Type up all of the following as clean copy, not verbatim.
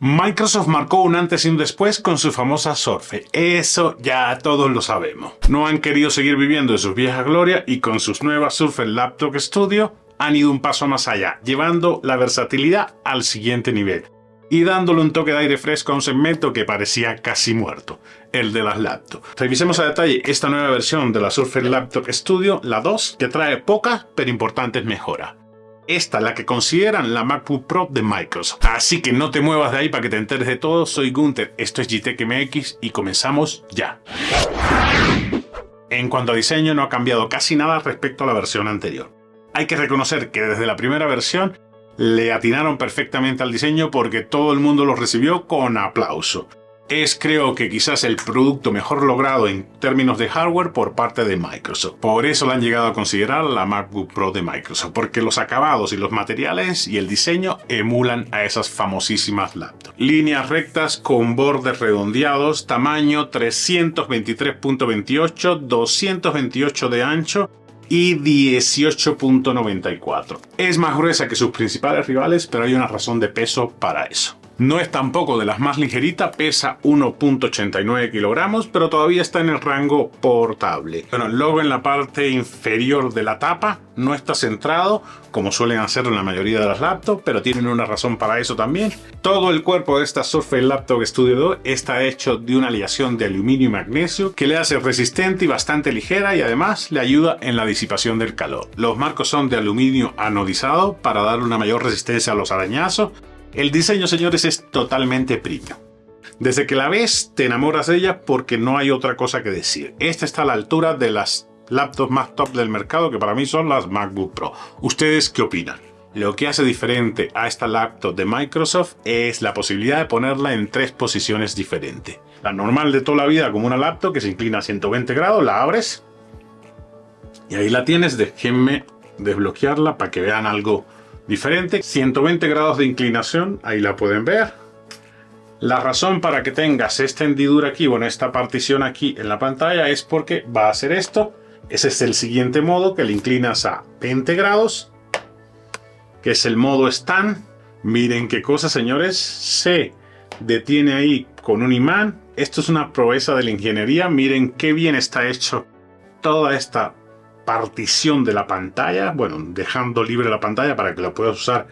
Microsoft marcó un antes y un después con su famosa Surface. Eso ya todos lo sabemos. No han querido seguir viviendo de sus viejas glorias y con sus nuevas Surface Laptop Studio han ido un paso más allá, llevando la versatilidad al siguiente nivel y dándole un toque de aire fresco a un segmento que parecía casi muerto, el de las laptops. Revisemos a detalle esta nueva versión de la Surface Laptop Studio, la 2, que trae pocas pero importantes mejoras. Esta, la que consideran la MacBook Pro de Microsoft. Así que no te muevas de ahí para que te enteres de todo. Soy Gunther, esto es GTech MX y comenzamos ya. En cuanto a diseño, no ha cambiado casi nada respecto a la versión anterior. Hay que reconocer que desde la primera versión le atinaron perfectamente al diseño porque todo el mundo lo recibió con aplauso. Es, creo que quizás el producto mejor logrado en términos de hardware por parte de Microsoft. Por eso la han llegado a considerar la MacBook Pro de Microsoft, porque los acabados y los materiales y el diseño emulan a esas famosísimas laptops. Líneas rectas con bordes redondeados, tamaño 323.28, 228 de ancho y 18.94. Es más gruesa que sus principales rivales, pero hay una razón de peso para eso. No es tampoco de las más ligeritas, pesa 1.89 kilogramos, pero todavía está en el rango portable. Bueno, el logo en la parte inferior de la tapa no está centrado, como suelen hacerlo en la mayoría de las laptops, pero tienen una razón para eso también. Todo el cuerpo de esta Surface Laptop Studio 2 está hecho de una aleación de aluminio y magnesio que le hace resistente y bastante ligera y además le ayuda en la disipación del calor. Los marcos son de aluminio anodizado para dar una mayor resistencia a los arañazos. El diseño, señores, es totalmente premium. Desde que la ves, te enamoras de ella porque no hay otra cosa que decir. Esta está a la altura de las laptops más top del mercado, que para mí son las MacBook Pro. ¿Ustedes qué opinan? Lo que hace diferente a esta laptop de Microsoft es la posibilidad de ponerla en 3 posiciones diferentes. La normal de toda la vida, como una laptop que se inclina a 120 grados, la abres y ahí la tienes. Déjenme desbloquearla para que vean algo diferente. 120 grados de inclinación, ahí la pueden ver. La razón para que tengas esta hendidura aquí, bueno, esta partición aquí en la pantalla, es porque va a hacer esto. Ese es el siguiente modo, que le inclinas a 20 grados, que es el modo stand. Miren qué cosa, señores, se detiene ahí con un imán. Esto es una proeza de la ingeniería. Miren qué bien está hecho toda esta partición de la pantalla, bueno, dejando libre la pantalla para que la puedas usar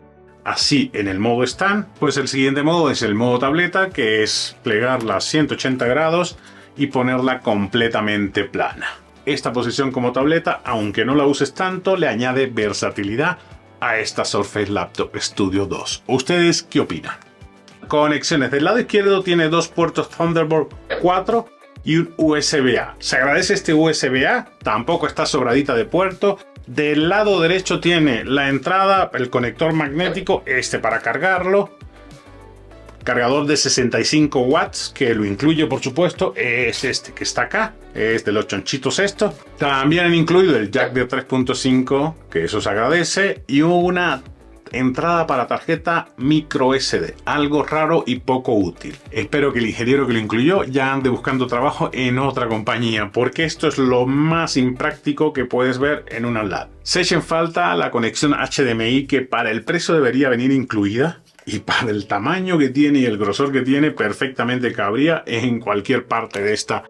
así en el modo stand. Pues el siguiente modo es el modo tableta, que es plegarla a 180 grados y ponerla completamente plana. Esta posición como tableta, aunque no la uses tanto, le añade versatilidad a esta Surface Laptop Studio 2. ¿Ustedes qué opinan? Conexiones. Del lado izquierdo tiene 2 puertos Thunderbolt 4 y un USB-A. Se agradece este USB-A, tampoco está sobradita de puerto. Del lado derecho tiene la entrada, el conector magnético, este para cargarlo. Cargador de 65 watts, que lo incluye por supuesto, es este que está acá, es de los chonchitos esto. También han incluido el jack de 3.5, que eso se agradece, y una entrada para tarjeta micro SD, algo raro y poco útil. Espero que el ingeniero que lo incluyó ya ande buscando trabajo en otra compañía, porque esto es lo más impráctico que puedes ver en una lab. Se echa en falta la conexión HDMI, que para el precio debería venir incluida, y para el tamaño que tiene y el grosor que tiene perfectamente cabría en cualquier parte de esta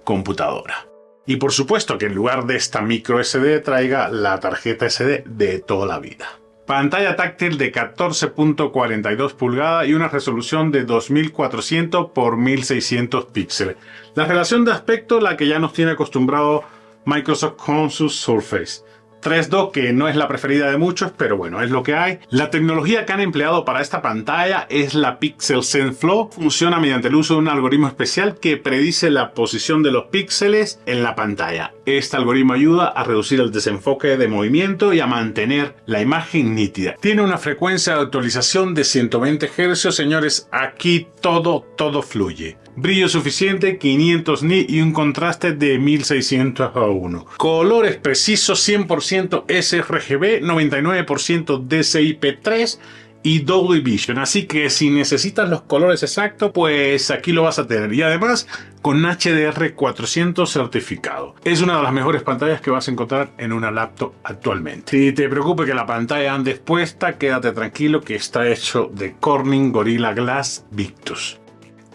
computadora. Y por supuesto que en lugar de esta micro SD traiga la tarjeta SD de toda la vida. Pantalla táctil de 14.42 pulgadas y una resolución de 2400 por 1600 píxeles. La relación de aspecto, la que ya nos tiene acostumbrado Microsoft con sus Surface. 3.2, que no es la preferida de muchos, pero bueno, es lo que hay. La tecnología que han empleado para esta pantalla es la Pixel Sense Flow. Funciona mediante el uso de un algoritmo especial que predice la posición de los píxeles en la pantalla. Este algoritmo ayuda a reducir el desenfoque de movimiento y a mantener la imagen nítida. Tiene una frecuencia de actualización de 120 Hz, señores. Aquí todo fluye. Brillo suficiente, 500 nits y un contraste de 1600 a 1. Colores precisos, 100% sRGB, 99% DCI-P3 y Dolby Vision, así que si necesitas los colores exactos, pues aquí lo vas a tener, y además con HDR400 certificado. Es una de las mejores pantallas que vas a encontrar en una laptop actualmente. Si te preocupa que la pantalla ande expuesta, quédate tranquilo que está hecho de Corning Gorilla Glass Victus.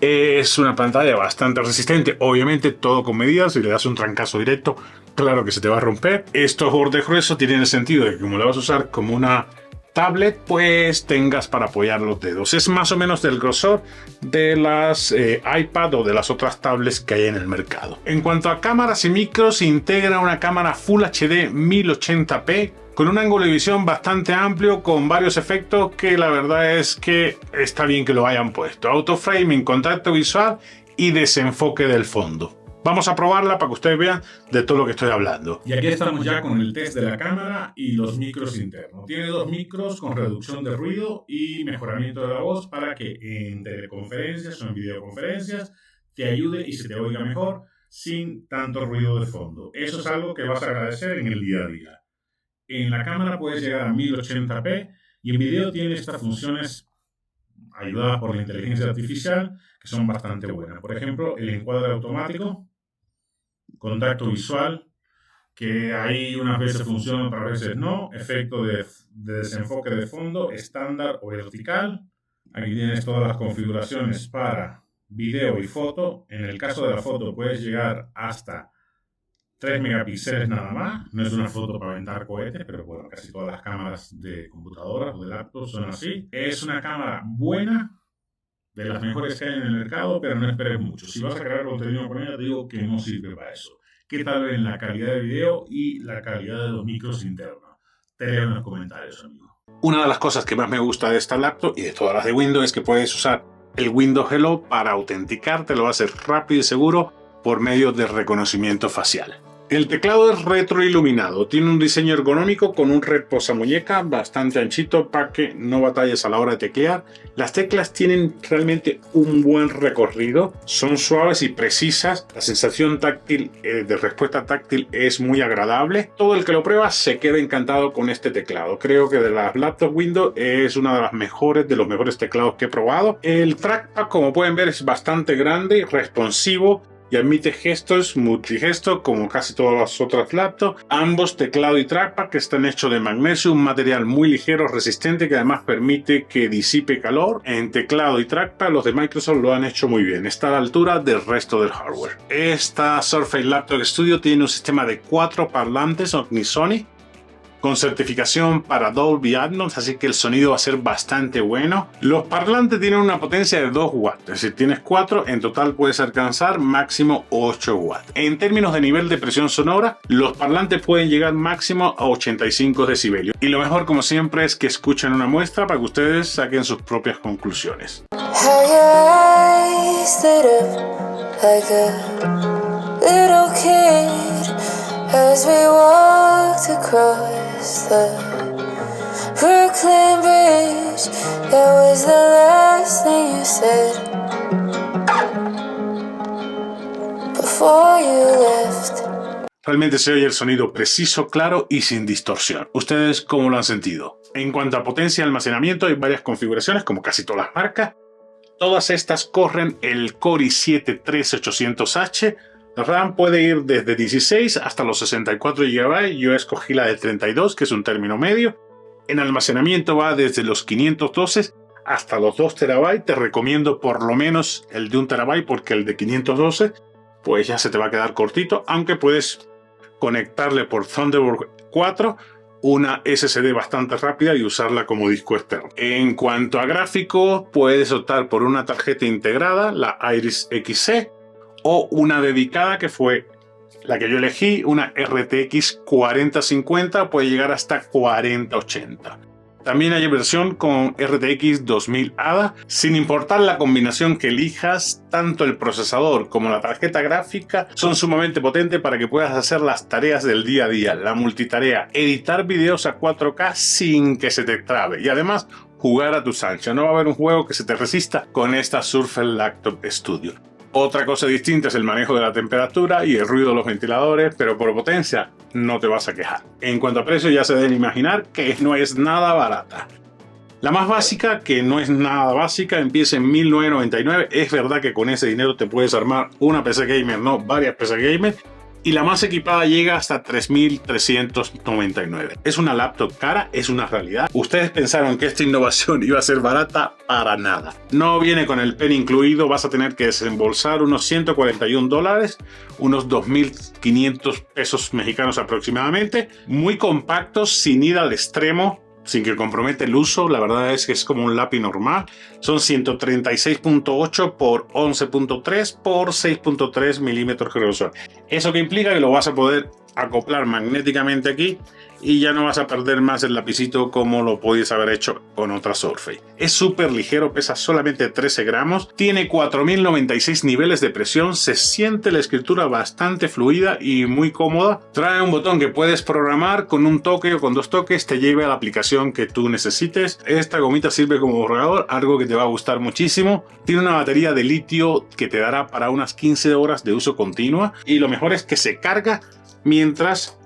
Es una pantalla bastante resistente, obviamente todo con medidas. Si le das un trancazo directo, claro que se te va a romper. Estos bordes gruesos tienen el sentido de que como la vas a usar como una tablet, pues tengas para apoyar los dedos. Es más o menos del grosor de las iPad o de las otras tablets que hay en el mercado. En cuanto a cámaras y micros, integra una cámara Full HD 1080p con un ángulo de visión bastante amplio, con varios efectos que la verdad es que está bien que lo hayan puesto. Autoframing, contacto visual y desenfoque del fondo. Vamos a probarla para que ustedes vean de todo lo que estoy hablando. Y aquí estamos ya con el test de la cámara y los micros internos. Tiene dos micros con reducción de ruido y mejoramiento de la voz para que en teleconferencias o en videoconferencias te ayude y se te oiga mejor sin tanto ruido de fondo. Eso es algo que vas a agradecer en el día a día. En la cámara puedes llegar a 1080p y en video tiene estas funciones ayudadas por la inteligencia artificial que son bastante buenas. Por ejemplo, el encuadre automático, contacto visual, que ahí unas veces funciona, otras veces no, efecto de desenfoque de fondo, estándar o vertical. Aquí tienes todas las configuraciones para video y foto. En el caso de la foto puedes llegar hasta 3 megapíxeles nada más. No es una foto para aventar cohetes, pero bueno, casi todas las cámaras de computadoras o de laptops son así. Es una cámara buena, de las mejores que hay en el mercado, pero no esperes mucho. Si vas a crear contenido con ella, te digo que no sirve para eso. ¿Qué tal ven la calidad de video y la calidad de los micros internos? Te leo en los comentarios, amigo. Una de las cosas que más me gusta de esta laptop y de todas las de Windows es que puedes usar el Windows Hello para autenticarte. Lo va a hacer rápido y seguro por medio de reconocimiento facial. El teclado es retroiluminado, tiene un diseño ergonómico con un reposamuñeca bastante anchito para que no batalles a la hora de teclear. Las teclas tienen realmente un buen recorrido, son suaves y precisas. La sensación táctil de respuesta táctil es muy agradable. Todo el que lo prueba se queda encantado con este teclado. Creo que de las laptops Windows es una de las mejores, de los mejores teclados que he probado. El trackpad, como pueden ver, es bastante grande, responsivo y admite gestos multigesto como casi todas las otras laptops. Ambos, teclado y trackpad, que están hechos de magnesio, un material muy ligero, resistente, que además permite que disipe calor. En teclado y trackpad los de Microsoft lo han hecho muy bien, está a la altura del resto del hardware. Esta Surface Laptop Studio tiene un sistema de 4 parlantes Omnisonic con certificación para Dolby Atmos, así que el sonido va a ser bastante bueno. Los parlantes tienen una potencia de 2 watts, es decir, tienes 4, en total puedes alcanzar máximo 8 watts. En términos de nivel de presión sonora, los parlantes pueden llegar máximo a 85 decibelios. Y lo mejor, como siempre, es que escuchen una muestra para que ustedes saquen sus propias conclusiones. As we walked across the Brooklyn Bridge, that was the last thing you said before you left. Realmente se oye el sonido preciso, claro y sin distorsión. ¿Ustedes cómo lo han sentido? En cuanto a potencia y almacenamiento, hay varias configuraciones, como casi todas las marcas. Todas estas corren el Core i7-13800H. La RAM puede ir desde 16 hasta los 64 GB, yo escogí la de 32, que es un término medio. En almacenamiento va desde los 512 hasta los 2 TB, te recomiendo por lo menos el de 1 TB porque el de 512 pues ya se te va a quedar cortito, aunque puedes conectarle por Thunderbolt 4 una SSD bastante rápida y usarla como disco externo. En cuanto a gráficos, puedes optar por una tarjeta integrada, la Iris Xe, o una dedicada, que fue la que yo elegí, una RTX 4050, puede llegar hasta 4080. También hay versión con RTX 2000 ADA. Sin importar la combinación que elijas, tanto el procesador como la tarjeta gráfica son sumamente potentes para que puedas hacer las tareas del día a día, la multitarea, editar videos a 4K sin que se te trabe y además jugar a tus anchas. No va a haber un juego que se te resista con esta Surface Laptop Studio. Otra cosa distinta es el manejo de la temperatura y el ruido de los ventiladores, pero por potencia no te vas a quejar. En cuanto a precio, ya se deben imaginar que no es nada barata. La más básica, que no es nada básica, empieza en 1999. Es verdad que con ese dinero te puedes armar una PC gamer, no varias PC gamer. Y la más equipada llega hasta 3.399. Es una laptop cara, es una realidad. Ustedes pensaron que esta innovación iba a ser barata, para nada. No viene con el pen incluido, vas a tener que desembolsar unos $141, unos 2.500 pesos mexicanos aproximadamente. Muy compactos, sin ir al extremo, sin que compromete el uso. La verdad es que es como un lápiz normal. Son 136.8 por 11.3 por 6.3 milímetros de grosor. Eso que implica que lo vas a poder acoplar magnéticamente aquí y ya no vas a perder más el lapicito como lo podías haber hecho con otra Surface. Es súper ligero, pesa solamente 13 gramos, tiene 4096 niveles de presión, se siente la escritura bastante fluida y muy cómoda. Trae un botón que puedes programar, con un toque o con dos toques te lleve a la aplicación que tú necesites. Esta gomita sirve como borrador, algo que te va a gustar muchísimo. Tiene una batería de litio que te dará para unas 15 horas de uso continua y lo mejor es que se carga mientras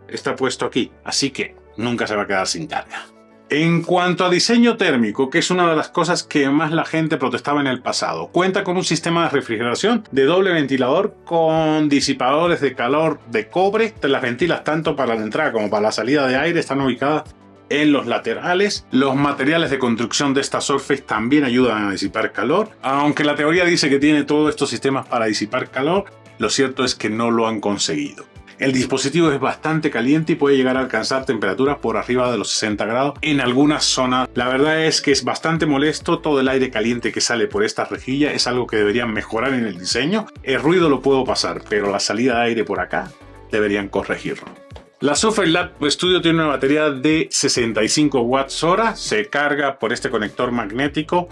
está puesto aquí, así que nunca se va a quedar sin carga. En cuanto a diseño térmico, que es una de las cosas que más la gente protestaba en el pasado, cuenta con un sistema de refrigeración de doble ventilador con disipadores de calor de cobre. Te las ventilas tanto para la entrada como para la salida de aire, están ubicadas en los laterales. Los materiales de construcción de esta Surface también ayudan a disipar calor. Aunque la teoría dice que tiene todos estos sistemas para disipar calor, lo cierto es que no lo han conseguido. El dispositivo es bastante caliente y puede llegar a alcanzar temperaturas por arriba de los 60 grados en algunas zonas. La verdad es que es bastante molesto todo el aire caliente que sale por esta rejilla. Es algo que deberían mejorar en el diseño. El ruido lo puedo pasar, pero la salida de aire por acá deberían corregirlo. La Surface Laptop Studio tiene una batería de 65 watts hora. Se carga por este conector magnético,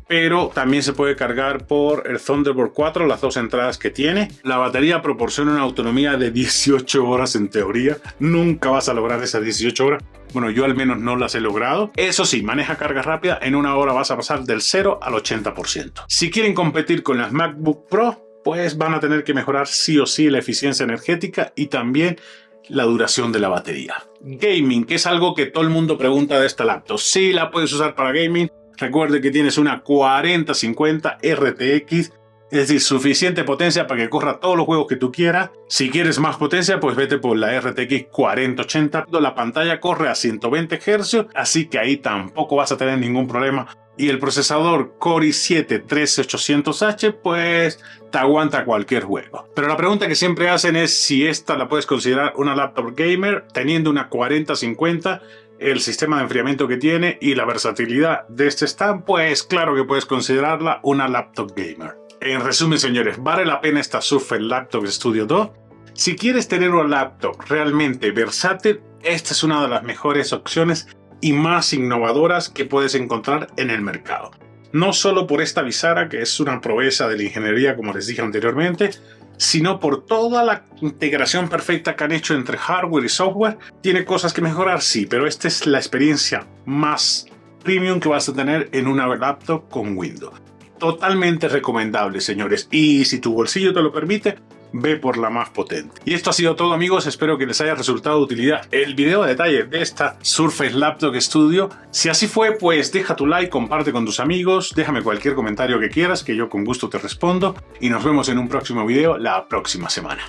pero también se puede cargar por el Thunderbolt 4, las dos entradas que tiene. La batería proporciona una autonomía de 18 horas en teoría. Nunca vas a lograr esas 18 horas. Bueno, yo al menos no las he logrado. Eso sí, maneja carga rápida. En una hora vas a pasar del 0 al 80%. Si quieren competir con las MacBook Pro, pues van a tener que mejorar sí o sí la eficiencia energética y también la duración de la batería. Gaming, que es algo que todo el mundo pregunta de esta laptop. Sí, la puedes usar para gaming. Recuerde que tienes una 4050 RTX, es decir, suficiente potencia para que corra todos los juegos que tú quieras. Si quieres más potencia, pues vete por la RTX 4080. La pantalla corre a 120 Hz, así que ahí tampoco vas a tener ningún problema. Y el procesador Core i7-13800H, pues te aguanta cualquier juego. Pero la pregunta que siempre hacen es si esta la puedes considerar una laptop gamer teniendo una 4050. El sistema de enfriamiento que tiene y la versatilidad de este stand, pues claro que puedes considerarla una laptop gamer. En resumen, señores, ¿vale la pena esta Surface Laptop Studio 2? Si quieres tener una laptop realmente versátil, esta es una de las mejores opciones y más innovadoras que puedes encontrar en el mercado. No solo por esta bisagra, que es una proeza de la ingeniería, como les dije anteriormente, sino por toda la integración perfecta que han hecho entre hardware y software. Tiene cosas que mejorar, sí, pero esta es la experiencia más premium que vas a tener en una laptop con Windows. Totalmente recomendable, señores. Y si tu bolsillo te lo permite, ve por la más potente. Y esto ha sido todo, amigos. Espero que les haya resultado de utilidad el video de detalle de esta Surface Laptop Studio. Si así fue, pues deja tu like, comparte con tus amigos, déjame cualquier comentario que quieras, que yo con gusto te respondo. Y nos vemos en un próximo video la próxima semana.